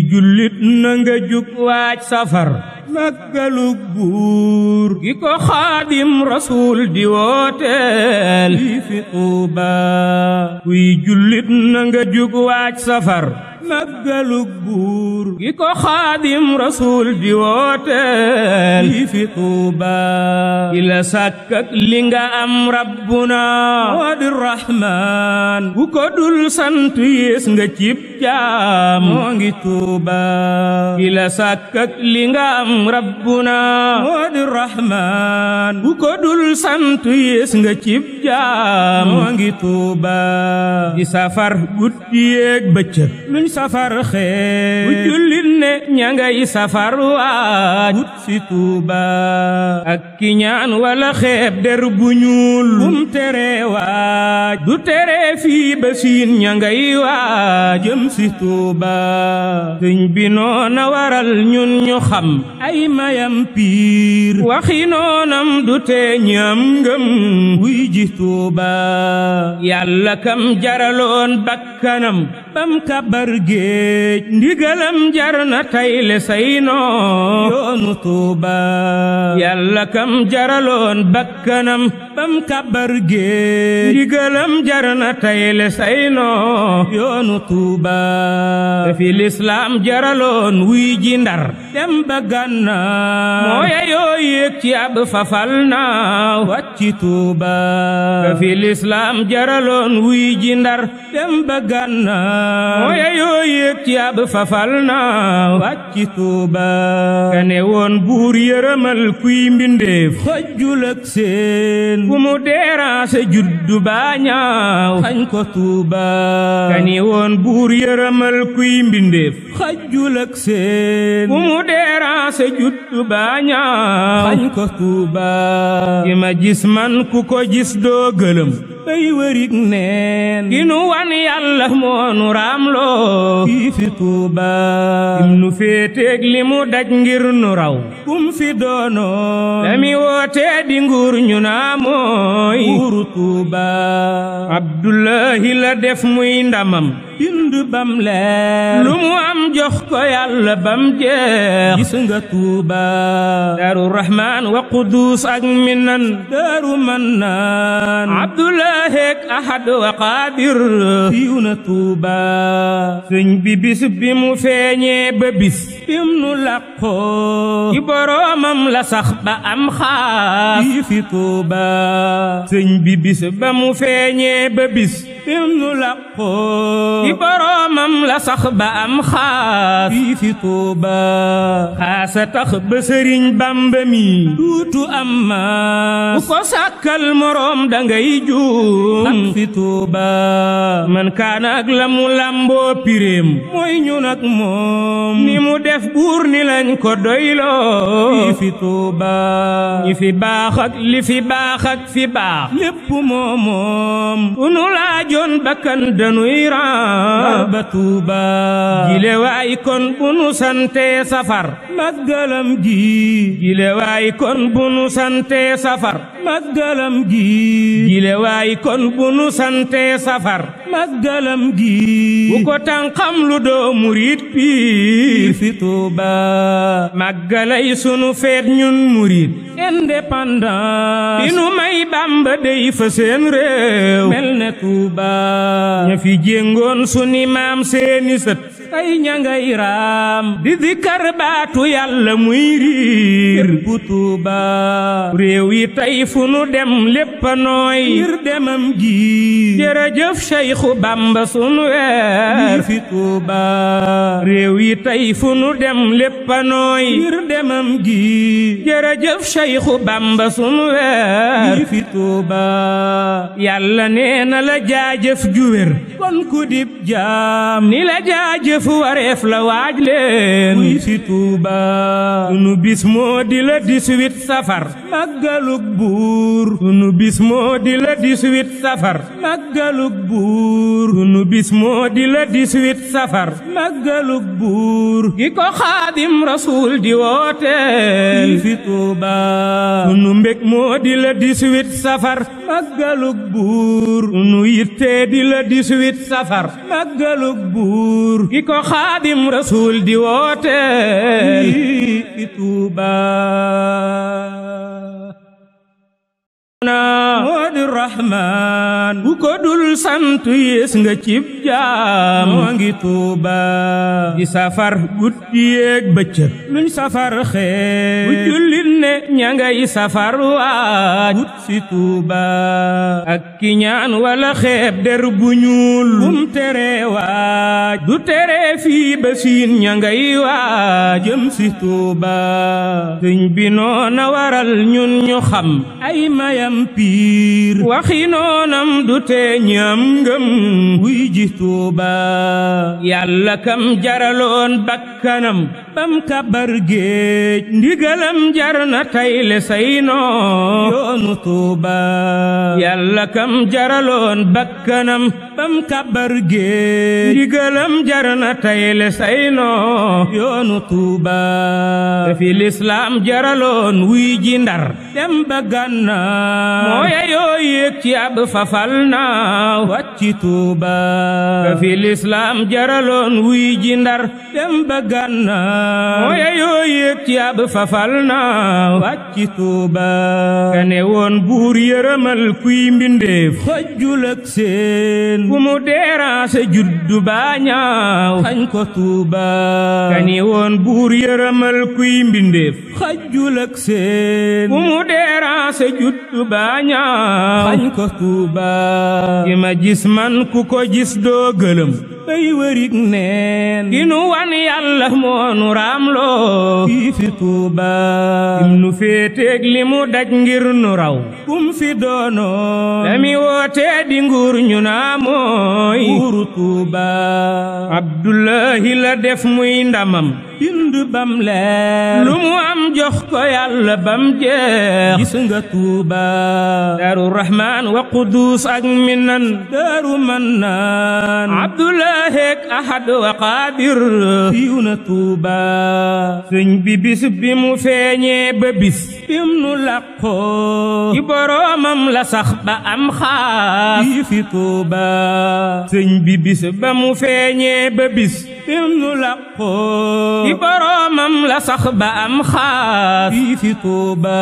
jullit na nga jug waaj safar màggalug buur gi ko xaadim rasul di wooteel fii fi Tuuba kuy jullit na nga jug waaj safar màggalug buur gi ko xaadim rasul di wooteel fii fi Tuuba ki la sàkk ak li nga am rabbuna moo di rahmaan bu ko dul sant yées nga cib jaam moo ngi Tuuba ki la sàkk ak li nga am rabbuna moo di rahmaan bu ko dul sant yées nga cib jaam moo ngi Tuuba di safar guddi yeeg bëccëg luñ safar xeet bu jullit ne ña ngay safar waaj wut si Tuuba ak ki ñaan wala xeeb der bu ñuul bum tere waaj du tere fii ba siin ña ngay waaj jëm si Tuuba sëñ bi noona waral ñun ñu xam ay mayam piir waxi noonam du tee ñam ngëm wuy ji Tuuba yàlla kam jaraloon bakkanam bam kabar géej ndigalam jar na tayle say noo yoonu Tuuba yàlla kam jaraloon bakkanam bam kabar géej ndigalam jar na tayle say noo yoonu Tuuba fi lislaam jaraloon wuy ji Ndar dem ba Gànnaar mooya yoo yéeg ci ab fafal naaw wàcci Tuuba fi lislaam jaraloon wuy ji Ndar dem ba Gànnaar mooya yoo yéeg ci ab fafal naaw wàcci Tuuba kane woon buur yërëmal kuy mbindeef xëjjul ak seen ku mu déranger juddu baa ñaaw xañ ko Tuuba kane woon buur yërëmal kuy mbindeef xëjjul ak seen ku mu déranger juddu baa ñaaw xañ ko Tuuba ki ma gis man ku ko gis doo gëlëm bay wërig neen ki nu wan yàlla moonu raamloo fii fi Tuuba im nu féeteeg li mu daj ngir nu raw kum fi doonoon dami wootee di nguur ñu naa mooy nguuru Tuuba Abdullahi la def muy ndamam bind bam leer lu mu am jox ko yàlla bam jeex gis nga Tuuba Daaru Rahmaan wa Quddus ak Minan Daaru Mannaan Abdullahi Ahad wa Qaadir fiiw na Tuuba sëñ bi bis bi mu feeñee ba bis bim nu làqoo ci boroomam la sax ba am xaas fii fi Tuuba sëñ bi bis ba mu feeñee ba bis bim nu làqoo ci boroomam la sax ba am xaas fii fi Tuuba xaasa tax ba sëriñ Bamba mi duutu am maas bu ko sàkkal moroom dangay juum ak fi Tuuba man kaana ak la mu làmboo piréem mooy ñun ak moom ni mu def buur ni lañ ko doyloo fii fi Tuuba ñi fi baax ak li fi baax ak fi baax lépp moomoom ku nu laajoon bakkan danuy ran ba Tuuba jile waay kon bu nu sante safar màggalam gi jile waay kon bu nu sante safar màggalam gi jile waay kon bu nu sante safar màggalam gi bu ko tànqam lu doo murit piir fi Tuuba màggalay sunu feet ñun murit indépendance bi nu may Bamba dey fa seen réew mel ne Tuuba ña fi jéngoon suni maam seeni sët tey ña ngay raam di dikkar baatu yàlla muy riir bu Tuuba réew yi tey fu nu dem lépp a nooy ngir demam gi jërëjëf Seexu Bamba sunu weer fi Tuuba réew yi tey fu nu dem lépp a nooy ngir demam gi jërëjëf Seexu Bamba sunu weer fi Tuuba yàlla nee na la jaajëf ju wér kon ku dib jaam ni la jaajëf wareef la waaj leen muy fi Tuuba sunu bis moo di la 18 safar màggalug buur sunu bis moo di la 18 safar màggalug buur sunu bis moo di la 18 safar màggalug buur gi ko Xaadim Rasuul di woote fi Tuuba sunu mbég moo di la 18 safar màggalug buur nu yitte di la 18 safar màggalug buur gi ko Xaadim Rasuul di wooteel fi Tuuba moo di Rahmaan bu ko dul sant yées nga cib jaam moo ngi Tuuba di safar guddi yeeg bëccëg luñ safar xeej bu jullit ne ña ngay safar waaj wut si Tuuba ak ki ñaan wala xeeb der bu ñuul bum tere waaj du tere fii ba siin ña ngay waaj jëm si Tuuba sëñ bi noona waral ñun ñu xam ay mayam piir waxi noonam du tee ñam ngëm wuy ji Tuuba yàlla kam jaraloon bakkanam bam kabar géej ndigalam jar na tayle say noo yoonu Tuuba yàlla kam jaraloon bakkanam bam kabar géej ndigalam jar na tayle say noo yoonu Tuuba fi lislaam jaraloon wuy ji Ndar dem ba Gànnaar mooya yoo yéeg ci ab fafal naaw wàcci Tuuba fi lislaam jaraloon wuy ji Ndar dem ba Gànnaar mooya yoo yéeg ci ab fafal naaw wàcci Tuuba kane woon buur yërëmal kuy mbindeef xojjul ak seen ku mu déranger juddu baa ñaaw xañ ko Tuuba kane woon buur yërëmal kuy mbindeef xojjul ak seen ku mu déranger juddu baa ñaaw xañ ko Tuuba ki ma gis man ku ko gis doo gëlëm bay wërig neen ki nu wan yàlla moonu raamloo fii fi Tuuba im nu féeteeg li mu daj ngir nu raw kum fi doonoon dami wootee di nguur ñu naa mooy nguuru Tuuba Abdullahi la def muy ndamam bind bam leer lu mu am jox ko yàlla bam jeex gis nga Tuuba Daaru Rahmaan wa Quddus ak Minan Daaru Mannaan Abdullahi ak Ahad wa Qaadir fiiw na Tuuba sëñ bi bis bi mu feeñee ba bis bim nu làqoo ci boroomam la sax ba am xaas fii fi Tuuba sëñ bi bis ba mu feeñee ba bis bim nu làqoo ci boroomam la sax ba am xaas fii fi Tuuba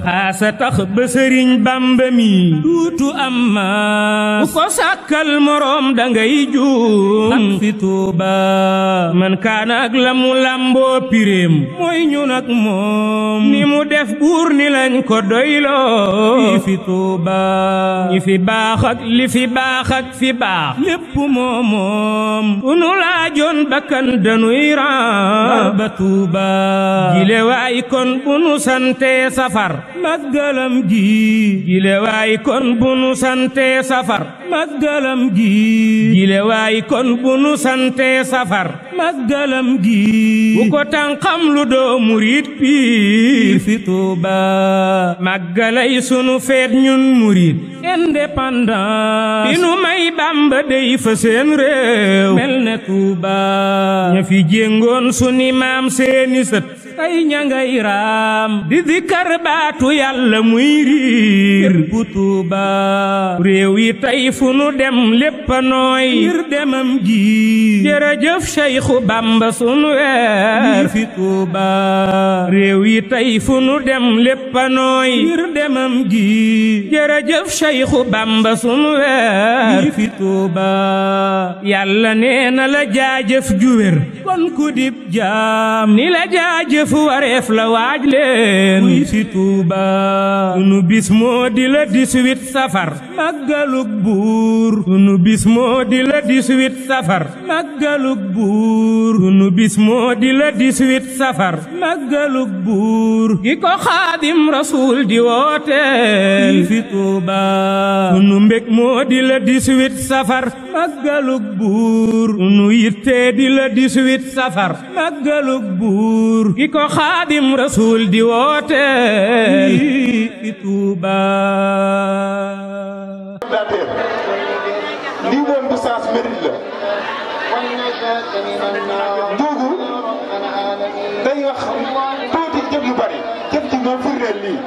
xaasa tax ba Sëriñ Bamba mi duutu am maas bu ko sàkkal moroom dangay juum ak fi Tuuba man kaana ak la mu làmboo piréem mooy ñun ak moom ni mu def buur ni lañ ko doyloo fii fi Tuuba ñi fi baax ak li fi baax ak fi baax lépp moomoom ku nu laajoon bakkan danuy ran ba Tuuba jile waay kon bu nu sante safar màggalam gi jile waay kon bu nu sante safar màggalam gi jile waay kon bu nu sante safar màggalam gi bu ko tànqam lu doo murit piir fi Tuuba màggalay sunu feet ñun murit indépendance bi nu may Bamba dey fa seen réew mel ne Tuuba ña fi jéngoon suni maam seeni sët tey ña ngay raam di dikkar baatu yàlla muy riir bu Tuuba réew yi tey fu nu dem lépp a nooy ngir demam gi jërëjëf Seexu Bamba sunu weer fi Tuuba réew yi tey fu nu dem lépp a nooy ngir demam gi jërëjëf Seexu Bamba sunu weer fi Tuuba yàlla nee na la jaajëf ju wér kon ku dib jaam ni la jaajëf wareef la waaj leen muy fi Tuuba sunu bis moo di la 18 safar màggalug buur sunu bis moo di la 18 safar màggalug buur sunu bis moo di la 18 safar màggalug buur gi ko Xaadim Rasuul di wooteel fi Tuuba sunu mbég moo di la 18 safar màggalug buur sunu yitte di la 18 safar màggalug buur gi ko Xaadim Rasuul di wooteel fi Tuuba lii moom du sens mérite la njuugu day wax tuuti jëf yu bari jëf ci moom firndeel lii